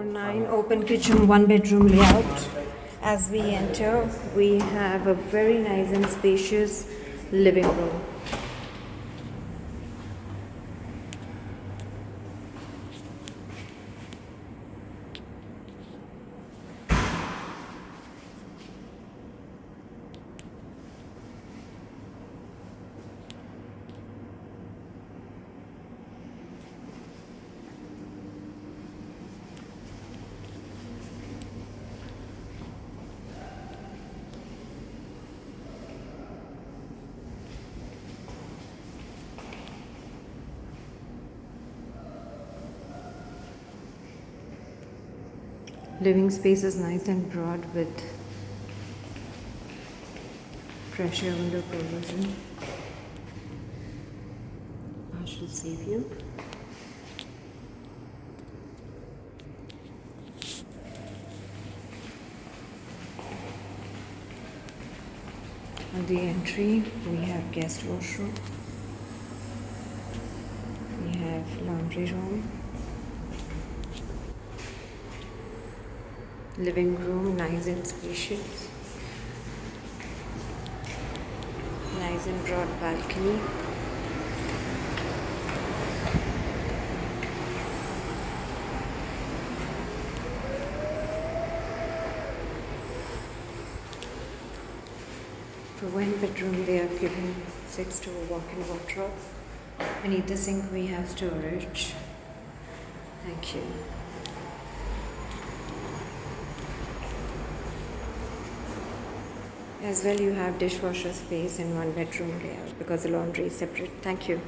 A309 open kitchen, one bedroom layout. As we enter, we have a very nice and spacious living room. Living space is nice and broad with fresh air window provision. Partial sea view. On the entry, we have guest washroom. We have laundry room. Living room, nice and spacious. Nice and broad balcony. For one bedroom, they have given 6-door walk-in wardrobe. Beneath the sink, we have storage. Thank you. As well, you have dishwasher space in one bedroom layout because the laundry is separate. Thank you.